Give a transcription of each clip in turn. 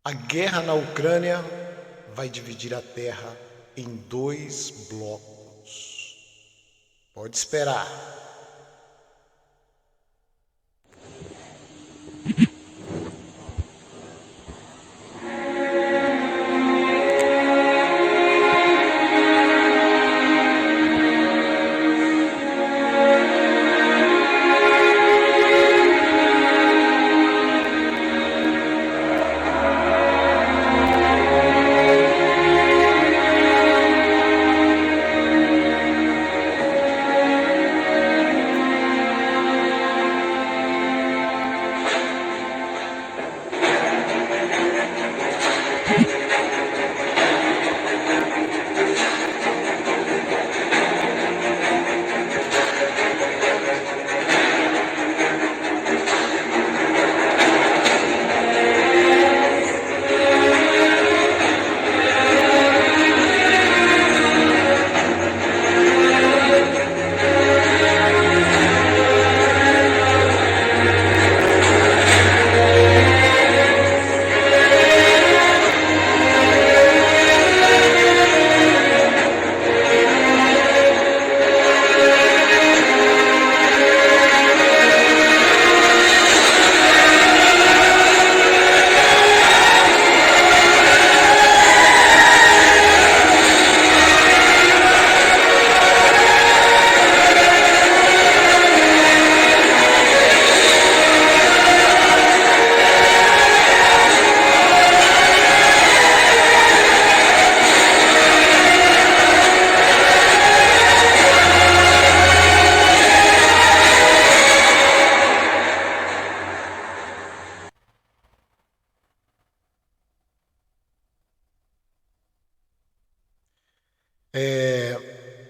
A guerra na Ucrânia vai dividir a Terra em dois blocos. Pode esperar.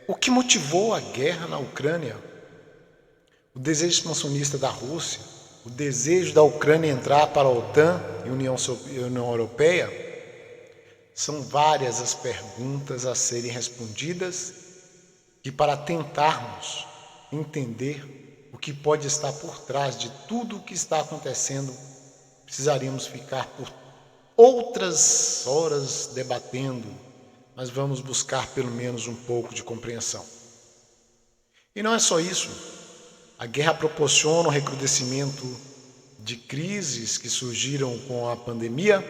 O que motivou a guerra na Ucrânia? O desejo expansionista da Rússia, o desejo da Ucrânia entrar para a OTAN e União Europeia? São várias as perguntas a serem respondidas e para tentarmos entender o que pode estar por trás de tudo o que está acontecendo, precisaríamos ficar por outras horas debatendo, mas vamos buscar pelo menos um pouco de compreensão. E não é só isso. A guerra proporciona o recrudescimento de crises que surgiram com a pandemia,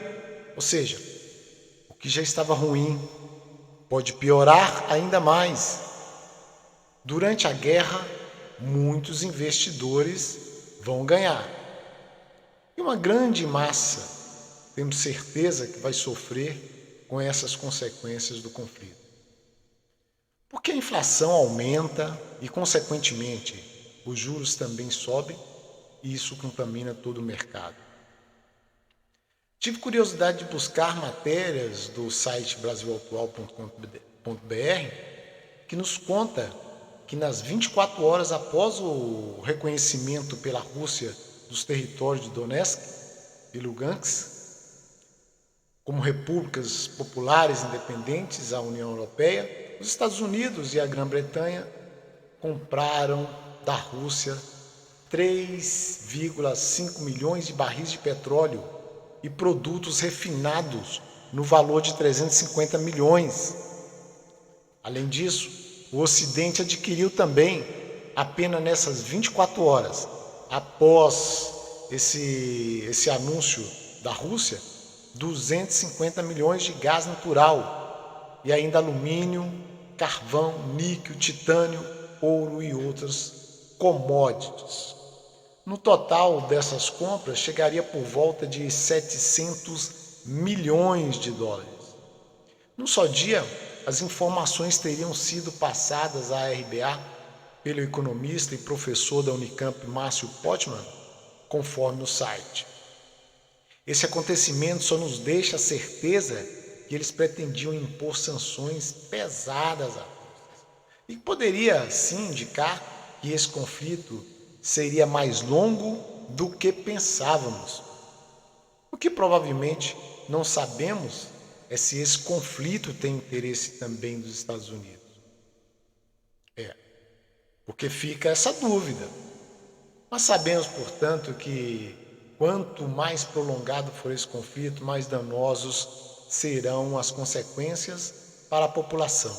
ou seja, o que já estava ruim pode piorar ainda mais. Durante a guerra, muitos investidores vão ganhar. E uma grande massa, temos certeza que vai sofrer com essas consequências do conflito. Porque a inflação aumenta e, consequentemente, os juros também sobem e isso contamina todo o mercado. Tive curiosidade de buscar matérias do site brasilatual.com.br que nos conta que nas 24 horas após o reconhecimento pela Rússia dos territórios de Donetsk e Lugansk como repúblicas populares independentes à União Europeia, os Estados Unidos e a Grã-Bretanha compraram da Rússia 3,5 milhões de barris de petróleo e produtos refinados no valor de 350 milhões. Além disso, o Ocidente adquiriu também, apenas nessas 24 horas, após esse anúncio da Rússia, 250 milhões de gás natural e ainda alumínio, carvão, níquel, titânio, ouro e outras commodities. No total dessas compras chegaria por volta de 700 milhões de dólares. Num só dia, as informações teriam sido passadas à RBA pelo economista e professor da Unicamp Márcio Portman, conforme o site. Esse acontecimento só nos deixa a certeza que eles pretendiam impor sanções pesadas à Rússia e poderia, sim, indicar que esse conflito seria mais longo do que pensávamos. O que provavelmente não sabemos é se esse conflito tem interesse também dos Estados Unidos. Porque fica essa dúvida. Mas sabemos, portanto, que quanto mais prolongado for esse conflito, mais danosos serão as consequências para a população.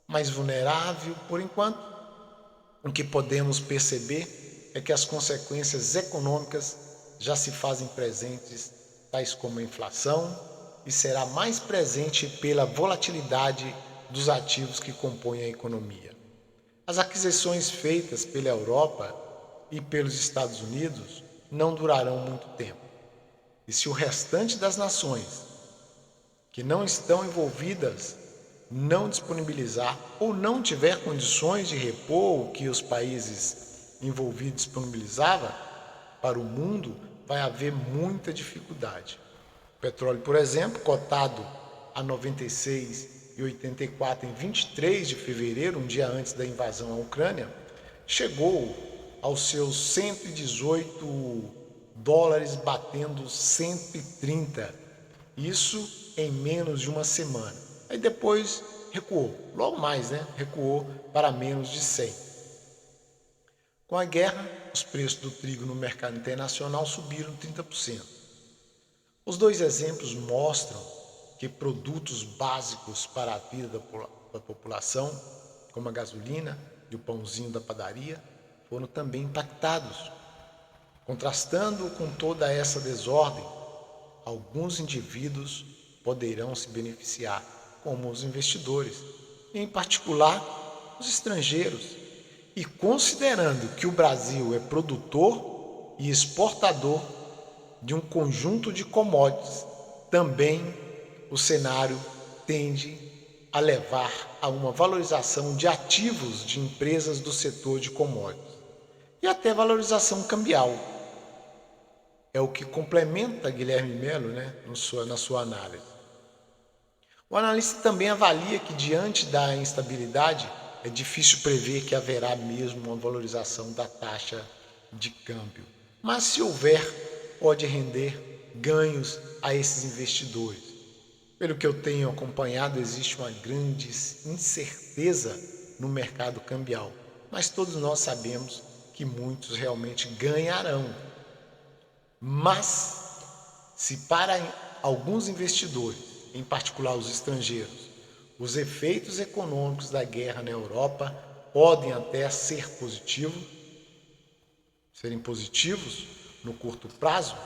Mais vulnerável, por enquanto, o que podemos perceber é que as consequências econômicas já se fazem presentes, tais como a inflação, e será mais presente pela volatilidade dos ativos que compõem a economia. As aquisições feitas pela Europa e pelos Estados Unidos não durarão muito tempo. E se o restante das nações que não estão envolvidas não disponibilizar ou não tiver condições de repor o que os países envolvidos disponibilizavam para o mundo, vai haver muita dificuldade. O petróleo, por exemplo, cotado a 96,84 em 23 de fevereiro, um dia antes da invasão à Ucrânia, chegou aos seus 118 dólares, batendo 130. Isso em menos de uma semana. Aí depois recuou, logo mais, recuou para menos de 100. Com a guerra, os preços do trigo no mercado internacional subiram 30%. Os dois exemplos mostram que produtos básicos para a vida da população, como a gasolina e o pãozinho da padaria, foram também impactados. Contrastando com toda essa desordem, alguns indivíduos poderão se beneficiar, como os investidores, e em particular os estrangeiros. E considerando que o Brasil é produtor e exportador de um conjunto de commodities, também o cenário tende a levar a uma valorização de ativos de empresas do setor de commodities e até valorização cambial. É o que complementa Guilherme Melo, na sua análise. O analista também avalia que, diante da instabilidade, é difícil prever que haverá mesmo uma valorização da taxa de câmbio. Mas, se houver, pode render ganhos a esses investidores. Pelo que eu tenho acompanhado, existe uma grande incerteza no mercado cambial, mas todos nós sabemos que muitos realmente ganharão. Mas, se para alguns investidores, em particular os estrangeiros, os efeitos econômicos da guerra na Europa podem até serem positivos no curto prazo,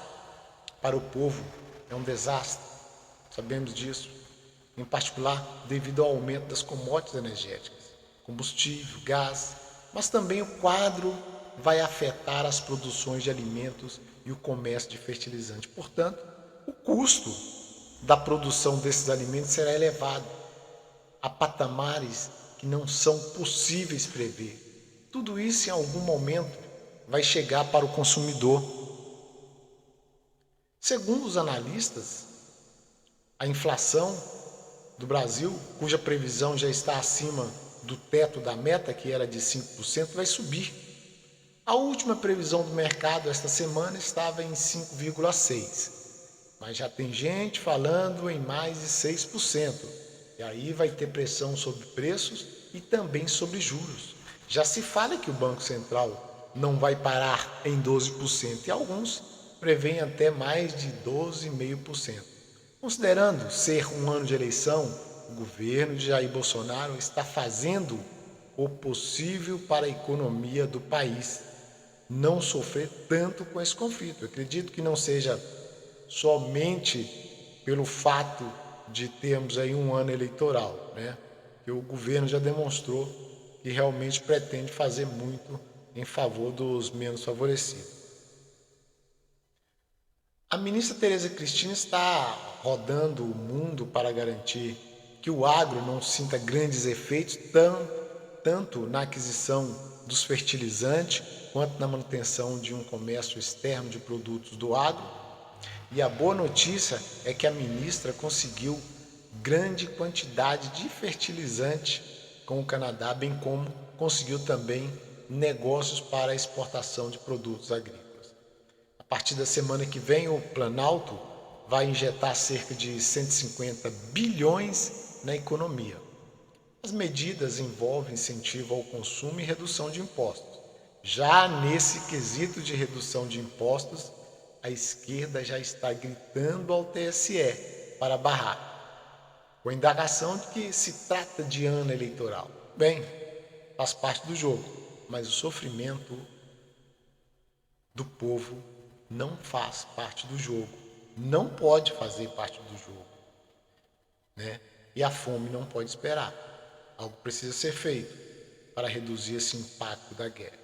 para o povo é um desastre, sabemos disso, em particular devido ao aumento das commodities energéticas, combustível, gás, mas também o quadro vai afetar as produções de alimentos e o comércio de fertilizante. Portanto, o custo da produção desses alimentos será elevado a patamares que não são possíveis prever. Tudo isso em algum momento vai chegar para o consumidor. Segundo os analistas, a inflação do Brasil, cuja previsão já está acima do teto da meta, que era de 5%, vai subir. A última previsão do mercado esta semana estava em 5,6%, mas já tem gente falando em mais de 6%. E aí vai ter pressão sobre preços e também sobre juros. Já se fala que o Banco Central não vai parar em 12%, e alguns prevêem até mais de 12,5%. Considerando ser um ano de eleição, o governo de Jair Bolsonaro está fazendo o possível para a economia do país não sofrer tanto com esse conflito. Eu acredito que não seja somente pelo fato de termos aí um ano eleitoral, que o governo já demonstrou que realmente pretende fazer muito em favor dos menos favorecidos. A ministra Tereza Cristina está rodando o mundo para garantir que o agro não sinta grandes efeitos, tanto na aquisição dos fertilizantes, quanto na manutenção de um comércio externo de produtos do agro. E a boa notícia é que a ministra conseguiu grande quantidade de fertilizante com o Canadá, bem como conseguiu também negócios para a exportação de produtos agrícolas. A partir da semana que vem, o Planalto vai injetar cerca de 150 bilhões na economia. As medidas envolvem incentivo ao consumo e redução de impostos. já nesse quesito de redução de impostos, a esquerda já está gritando ao TSE para barrar, com a indagação de que se trata de ano eleitoral. Bem, faz parte do jogo, mas o sofrimento do povo não faz parte do jogo, não pode fazer parte do jogo, né? E a fome não pode esperar. Algo precisa ser feito para reduzir esse impacto da guerra.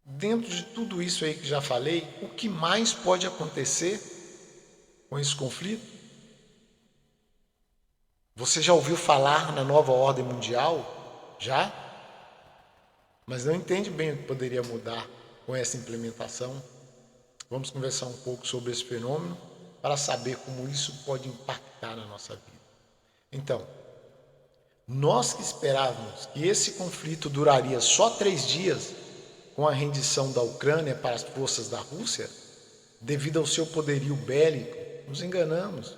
Dentro de tudo isso aí que já falei, o que mais pode acontecer com esse conflito? Você já ouviu falar na nova ordem mundial? Já? Mas não entende bem o que poderia mudar com essa implementação. Vamos conversar um pouco sobre esse fenômeno para saber como isso pode impactar na nossa vida. Então, nós que esperávamos que esse conflito duraria só 3 dias, com a rendição da Ucrânia para as forças da Rússia, devido ao seu poderio bélico, nos enganamos.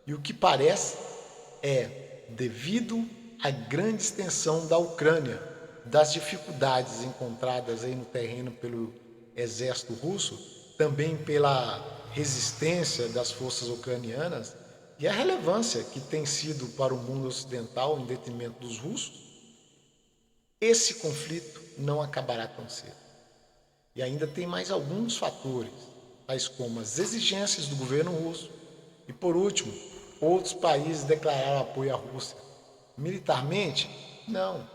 E o que parece é devido à grande extensão da Ucrânia, das dificuldades encontradas aí no terreno pelo exército russo, também pela resistência das forças ucranianas e a relevância que tem sido para o mundo ocidental em detrimento dos russos, esse conflito não acabará tão cedo. E ainda tem mais alguns fatores, tais como as exigências do governo russo e, por último, outros países declararam apoio à Rússia. Militarmente, não.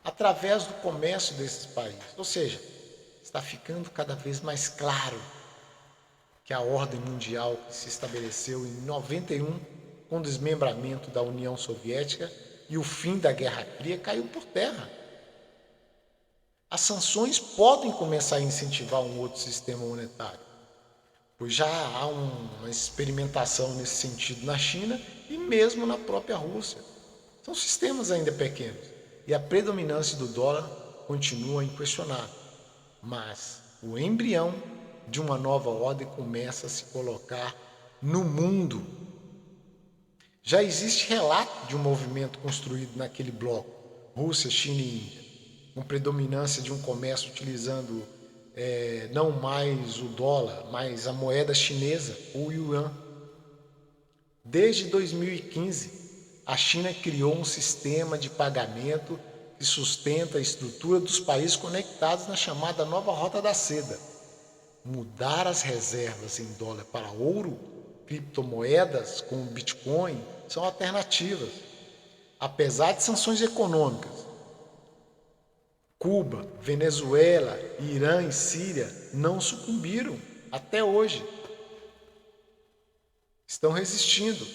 Através do comércio desses países. Ou seja, está ficando cada vez mais claro que a ordem mundial que se estabeleceu em 91, com o desmembramento da União Soviética e o fim da Guerra Fria, caiu por terra. As sanções podem começar a incentivar um outro sistema monetário, pois já há uma experimentação nesse sentido na China e mesmo na própria Rússia. São sistemas ainda pequenos e a predominância do dólar continua inquestionável, mas o embrião de uma nova ordem começa a se colocar no mundo. Já existe relato de um movimento construído naquele bloco, Rússia, China e Índia, com predominância de um comércio utilizando não mais o dólar, mas a moeda chinesa, o yuan. Desde 2015, a China criou um sistema de pagamento que sustenta a estrutura dos países conectados na chamada nova Rota da Seda. Mudar as reservas em dólar para ouro, criptomoedas como Bitcoin são alternativas. Apesar de sanções econômicas, Cuba, Venezuela, Irã e Síria não sucumbiram até hoje. Estão resistindo.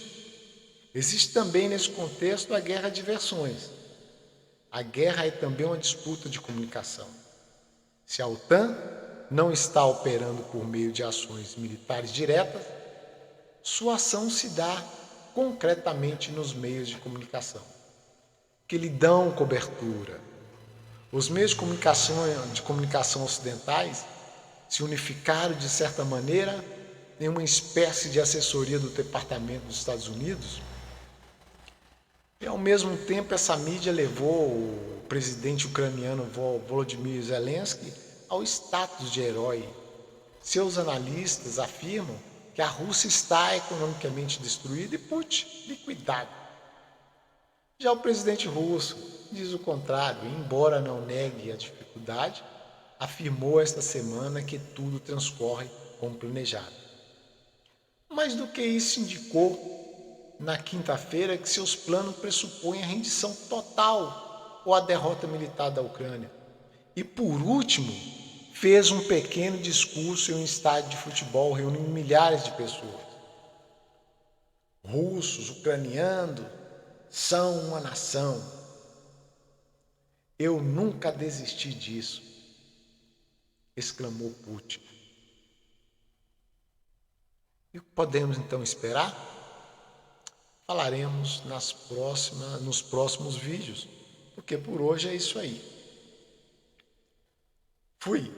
Existe também nesse contexto a guerra de versões. A guerra é também uma disputa de comunicação. Se a OTAN não está operando por meio de ações militares diretas, sua ação se dá concretamente nos meios de comunicação, que lhe dão cobertura. Os meios de comunicação ocidentais se unificaram de certa maneira em uma espécie de assessoria do Departamento dos Estados Unidos. E ao mesmo tempo essa mídia levou o presidente ucraniano Volodymyr Zelensky ao status de herói. Seus analistas afirmam que a Rússia está economicamente destruída e Putin liquidado. Já o presidente russo diz o contrário, embora não negue a dificuldade, afirmou esta semana que tudo transcorre como planejado. Mais do que isso, indicou na quinta-feira que seus planos pressupõem a rendição total ou a derrota militar da Ucrânia. E por último, fez um pequeno discurso em um estádio de futebol reunindo milhares de pessoas. Russos, ucranianos, são uma nação. Eu nunca desisti disso, exclamou Putin. E o que podemos então esperar? Falaremos nos próximos vídeos, porque por hoje é isso aí. Fui!